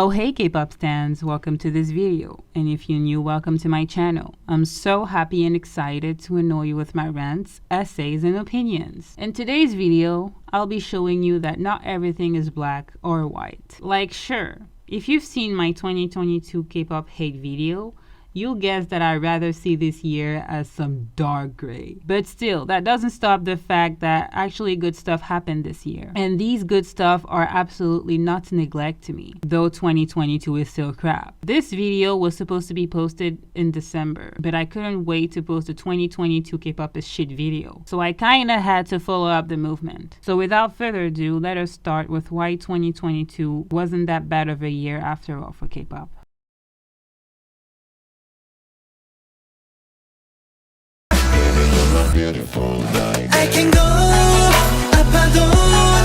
Oh hey K-pop stans, welcome to this video, and if you're new, welcome to my channel. I'm so happy and excited to annoy you with my rants, essays, and opinions. In today's video, I'll be showing you that not everything is black or white. Like sure, if you've seen my 2022 K-pop hate video, you'll guess that I'd rather see this year as some dark gray. But still, that doesn't stop the fact that actually good stuff happened this year. And these good stuff are absolutely not to neglect to me, though 2022 is still crap. This video was supposed to be posted in December, but I couldn't wait to post a 2022 K-pop is shit video. So I kinda had to follow up the movement. So without further ado, let us start with why 2022 wasn't that bad of a year after all for K-pop. I can go 아파도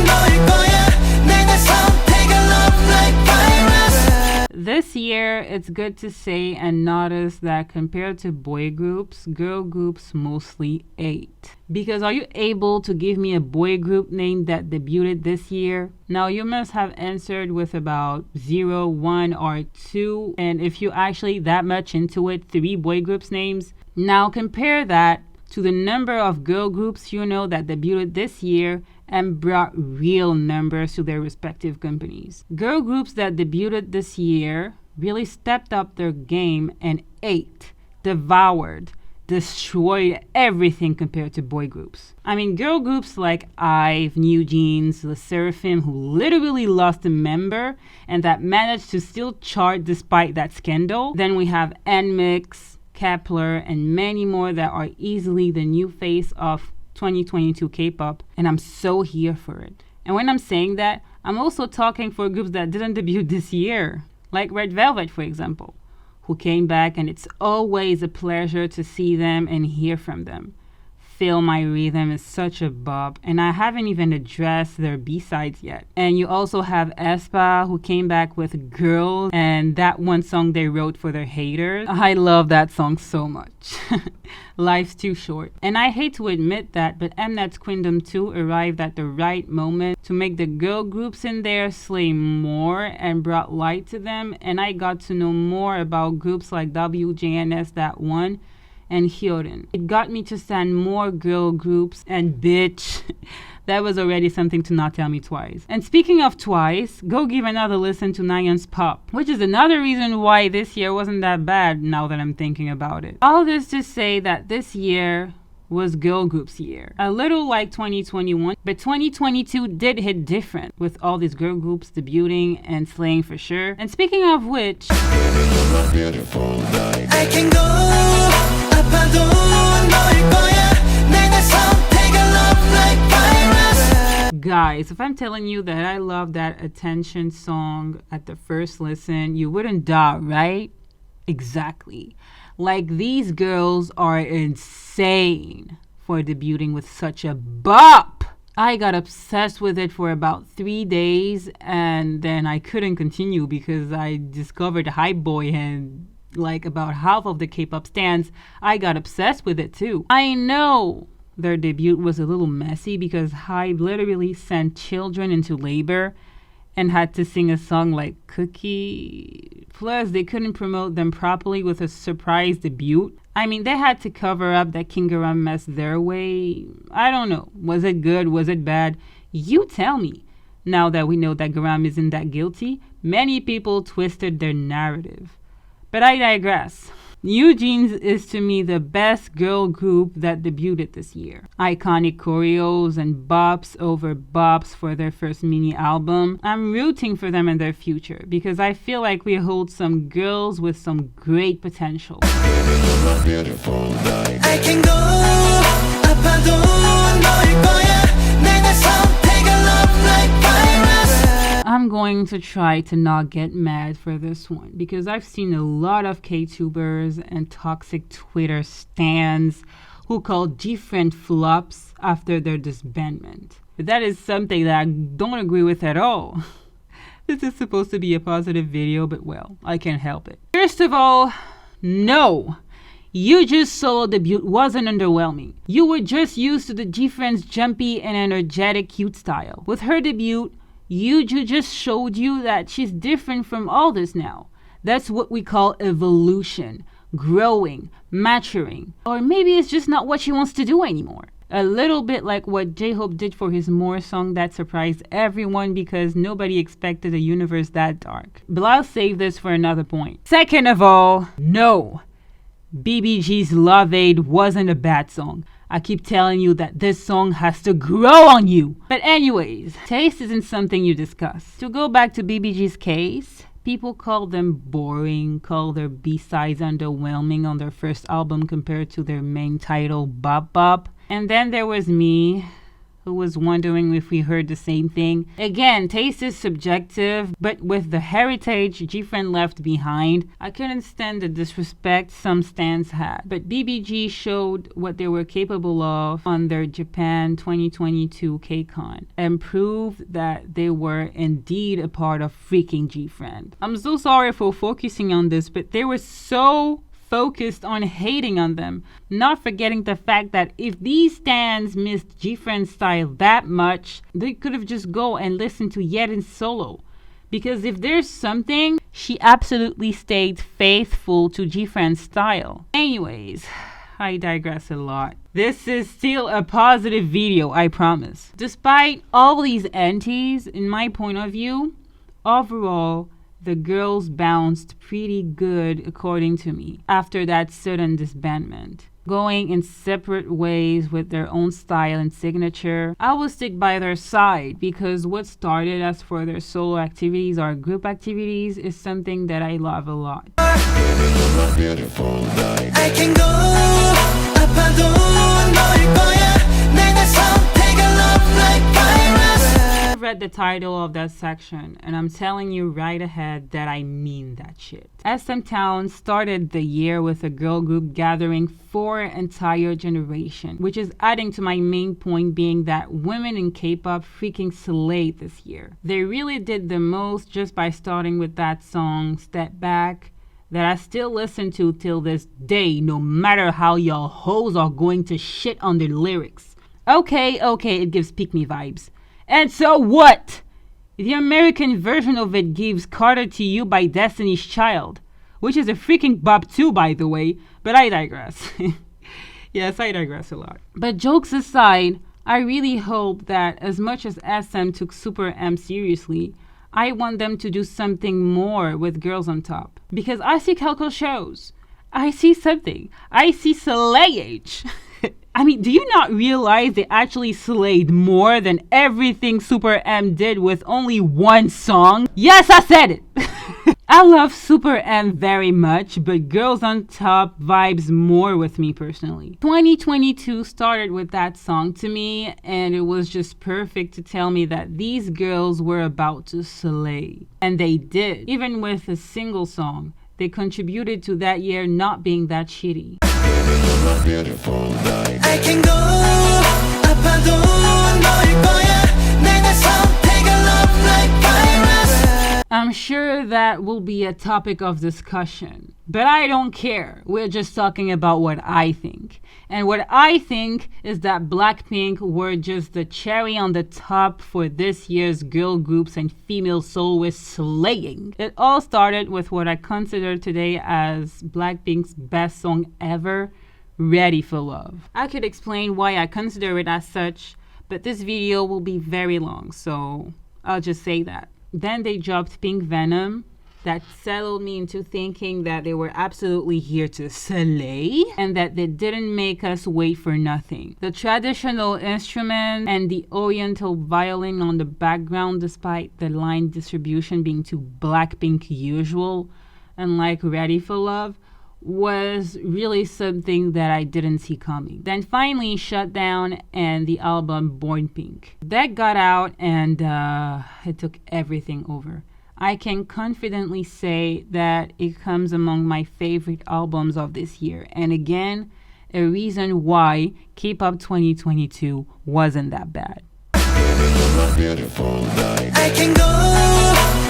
너일 거야 내가 선택을 love like virus. This year, it's good to say and notice that compared to boy groups, girl groups mostly ate. Because are you able to give me a boy group name that debuted this year? Now you must have answered with about 0, 1, or 2, and if you actually that much into it, 3 boy groups names. Now compare that to the number of girl groups you know that debuted this year and brought real numbers to their respective companies. Girl groups that debuted this year really stepped up their game and ate, devoured, destroyed everything compared to boy groups. I mean, girl groups like IVE, NewJeans, the Seraphim, who literally lost a member and that managed to still chart despite that scandal. Then we have nmixx, Kepler, and many more that are easily the new face of 2022 K-pop, and I'm so here for it. And when I'm saying that, I'm also talking for groups that didn't debut this year, like Red Velvet, for example, who came back, and it's always a pleasure to see them and hear from them. Feel My Rhythm is such a bop, and I haven't even addressed their B-sides yet. And you also have aespa, who came back with Girls, and that one song they wrote for their haters. I love that song so much. Life's too short. And I hate to admit that, but Mnet's Queendom 2 arrived at the right moment to make the girl groups in there slay more and brought light to them, and I got to know more about groups like WJNS That One and Hyodin. It got me to stand more girl groups, and bitch, that was already something to not tell me twice. And speaking of twice, go give another listen to nuance pop, which is another reason why this year wasn't that bad now that I'm thinking about it. All this to say that this year was girl groups year. A little like 2021, but 2022 did hit different with all these girl groups debuting and slaying for sure. And speaking of which, I can go 아파도 너일 거야 내가 선택을 love like virus. guys, if I'm telling you that I love that Attention song at the first listen, you wouldn't doubt, right? Exactly. Like, these girls are insane for debuting with such a bop. I got obsessed with it for about 3 days, and then I couldn't continue because I discovered Hype Boy, and like about half of the K-pop stans, I got obsessed with it too. I know their debut was a little messy because Hype literally sent children into labor and had to sing a song like Cookie. Plus, they couldn't promote them properly with a surprise debut. I mean, they had to cover up that Kingaram mess their way. I don't know. Was it good? Was it bad? You tell me. Now that we know that Garam isn't that guilty, many people twisted their narrative. But I digress. NewJeans is to me the best girl group that debuted this year. Iconic choreos and bops over bops for their first mini album. I'm rooting for them in their future because I feel like we hold some girls with some great potential. I can go 아파도 너일 거야 내가 선택을 love like virus. I'm going to try to not get mad for this one because I've seen a lot of K-tubers and toxic Twitter stans who call Gfriend flops after their disbandment. But that is something that I don't agree with at all. This is supposed to be a positive video, but well, I can't help it. First of all, no. Yuju's solo debut wasn't underwhelming. You were just used to the Gfriend's jumpy and energetic cute style. With her debut, Yuju just showed you that she's different from all this now. That's what we call evolution, growing, maturing. Or maybe it's just not what she wants to do anymore. A little bit like what J-Hope did for his More song that surprised everyone because nobody expected a universe that dark. But I'll save this for another point. Second of all, no. BBG's Love Aid wasn't a bad song. I keep telling you that this song has to grow on you. But anyways, taste isn't something you discuss. To go back to BBG's case, people call them boring, call their B-sides underwhelming on their first album compared to their main title, Bop Bop. And then there was me, who was wondering if we heard the same thing. Again, taste is subjective, but with the heritage Gfriend left behind, I couldn't stand the disrespect some stans had. But BBG showed what they were capable of on their Japan 2022 KCON and proved that they were indeed a part of freaking Gfriend. I'm so sorry for focusing on this, but they were so focused on hating on them, not forgetting the fact that if these stans missed Gfriend's style that much, they could have just go and listened to Yetin's solo. Because if there's something, she absolutely stayed faithful to Gfriend's style. Anyways, I digress a lot. This is still a positive video, I promise. Despite all these antis, in my point of view, overall, the girls bounced pretty good according to me after that sudden disbandment. Going in separate ways with their own style and signature, I will stick by their side because what started as for their solo activities or group activities is something that I love a lot. I can go 아파도 너일 거야 내가 선택을 love like virus. I read the title of that section and I'm telling you right ahead that I mean that shit. SM Town started the year with a girl group gathering 4 entire generation, which is adding to my main point being that women in K-pop freaking slayed this year. They really did the most just by starting with that song Step Back that I still listen to till this day, no matter how y'all hoes are going to shit on their lyrics. Okay, it gives Pick Me vibes. And so what? The American version of it gives Carter to You by Destiny's Child, which is a freaking bop too, by the way, but I digress. Yes, I digress a lot. But jokes aside, I really hope that as much as SM took Super M seriously, I want them to do something more with Girls on Top. Because I see Kelko shows. I see something. I see slayage. I mean, do you not realize they actually slayed more than everything Super M did with only one song? Yes, I said it! I love Super M very much, but Girls on Top vibes more with me personally. 2022 started with that song to me, and it was just perfect to tell me that these girls were about to slay. And they did. Even with a single song, they contributed to that year not being that shitty. I can go 아파도 너일 거야 내가 선택을 love like virus. I'm sure that will be a topic of discussion, but I don't care. We're just talking about what I think. And what I think is that Blackpink were just the cherry on the top for this year's girl groups and female soloists slaying. It all started with what I consider today as Blackpink's best song ever, Ready for Love. I could explain why I consider it as such, but this video will be very long, so I'll just say that. Then they dropped Pink Venom. That settled me into thinking that they were absolutely here to slay and that they didn't make us wait for nothing. The traditional instrument and the oriental violin on the background, despite the line distribution being too Blackpink usual, unlike Ready for Love, was really something that I didn't see coming. Then finally Shut Down and the album Born Pink. That got out and it took everything over. I can confidently say that it comes among my favorite albums of this year. And again, a reason why K-pop 2022 wasn't that bad. I can go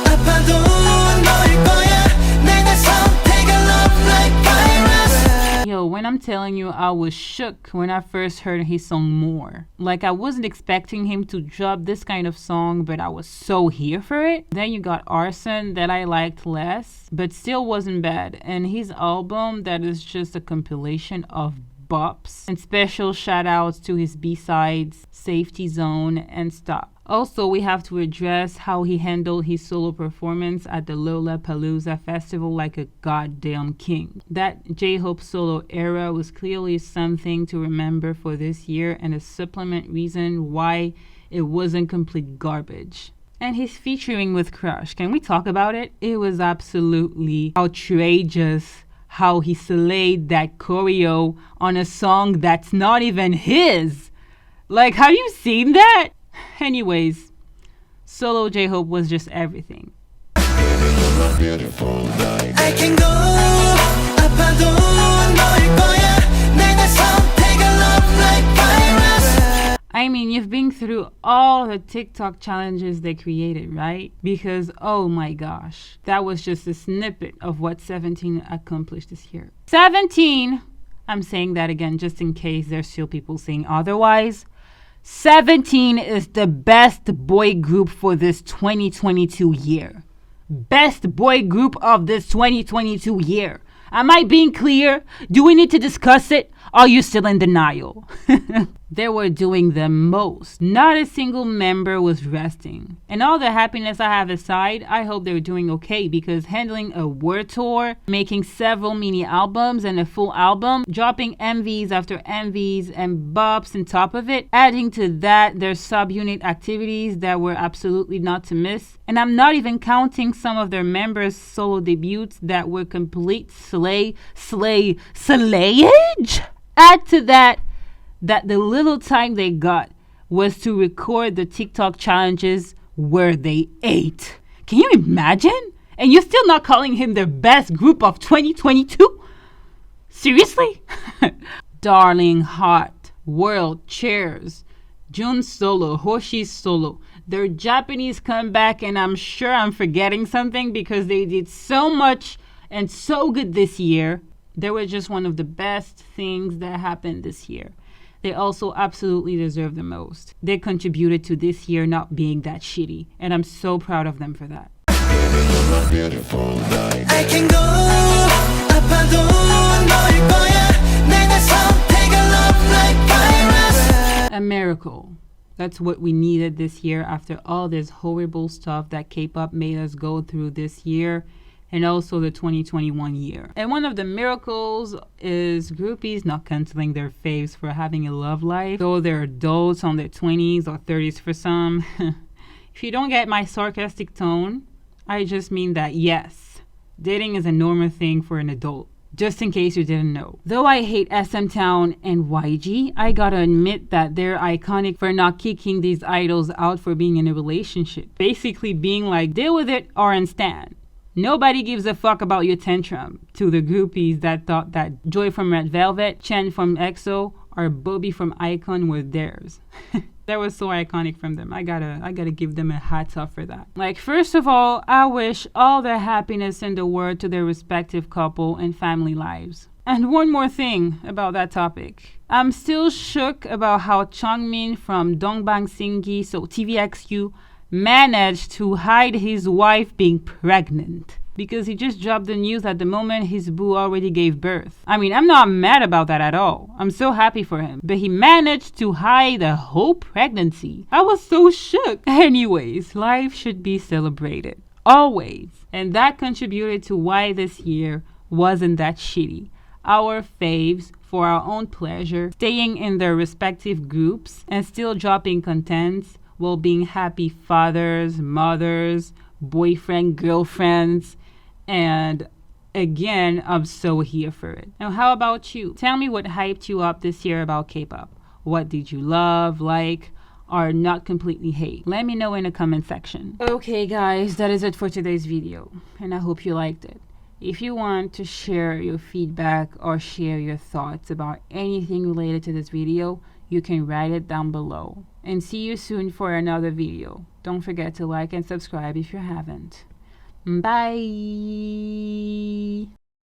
아파도 너일 거야 내가 선택을 love like virus. Yo, when I'm telling you, I was shook when I first heard his song More. Like, I wasn't expecting him to drop this kind of song, but I was so here for it. Then you got Arson that I liked less, but still wasn't bad. And his album that is just a compilation of bops. And special shout outs to his B-sides, Safety Zone and Stop. Also, we have to address how he handled his solo performance at the Lollapalooza festival like a goddamn king. That J-Hope solo era was clearly something to remember for this year and a supplement reason why it wasn't complete garbage. And his featuring with Crush, can we talk about it? It was absolutely outrageous how he slayed that choreo on a song that's not even his. Like, have you seen that? Anyways, solo J-Hope was just everything. I can go 아파도 너일 거야 내가 선택을 love like virus. I mean, you've been through all the TikTok challenges they created, right? Because, oh my gosh, that was just a snippet of what 17 accomplished this year. 17, I'm saying that again just in case there's still people saying otherwise. 17 is the best boy group for this 2022 year. Best boy group of this 2022 year. Am I being clear? Do we need to discuss it? Are you still in denial? They were doing the most. Not a single member was resting. And all the happiness I have aside, I hope they're doing okay because handling a world tour, making several mini albums and a full album, dropping MVs after MVs and bops on top of it, adding to that their subunit activities that were absolutely not to miss. And I'm not even counting some of their members' solo debuts that were complete slayage. Add to that the little time they got was to record the TikTok challenges where they ate. Can you imagine? And you're still not calling him the best group of 2022? Seriously? Darling, Hot, World, Chairs, Jun's solo, Hoshi's solo, their Japanese comeback, and I'm sure I'm forgetting something because they did so much and so good this year. They were just one of the best things that happened this year. They also absolutely deserve the most. They contributed to this year not being that shitty, and I'm so proud of them for that. I can go 아파도 너일 거야 내가 선택을 love like virus. A miracle. That's what we needed this year after all this horrible stuff that K-pop made us go through this year. And also the 2021 year. And one of the miracles is groupies not canceling their faves for having a love life, though they're adults on their 20s or 30s for some. If you don't get my sarcastic tone, I just mean that yes, dating is a normal thing for an adult. Just in case you didn't know. Though I hate SM Town and YG, I gotta admit that they're iconic for not kicking these idols out for being in a relationship. Basically being like, deal with it or stand. Nobody gives a fuck about your tantrum to the groupies that thought that Joy from Red Velvet, Chen from EXO, or Bobby from iKON were theirs. That was so iconic from them. I gotta give them a hats off for that. Like, first of all, I wish all the happiness in the world to their respective couple and family lives. And one more thing about that topic. I'm still shook about how Changmin from Dongbang Singgi, so TVXQ, managed to hide his wife being pregnant because he just dropped the news at the moment his boo already gave birth. I mean, I'm not mad about that at all. I'm so happy for him. But he managed to hide the whole pregnancy. I was so shook. Anyways, life should be celebrated. Always. And that contributed to why this year wasn't that shitty. Our faves, for our own pleasure, staying in their respective groups and still dropping contents while being happy fathers, mothers, boyfriend, girlfriends, and again, I'm so here for it. Now, how about you? Tell me what hyped you up this year about K-pop. What did you love, like, or not completely hate? Let me know in the comment section. Okay, guys, that is it for today's video, and I hope you liked it. If you want to share your feedback or share your thoughts about anything related to this video, you can write it down below. And see you soon for another video. Don't forget to like and subscribe if you haven't. Bye!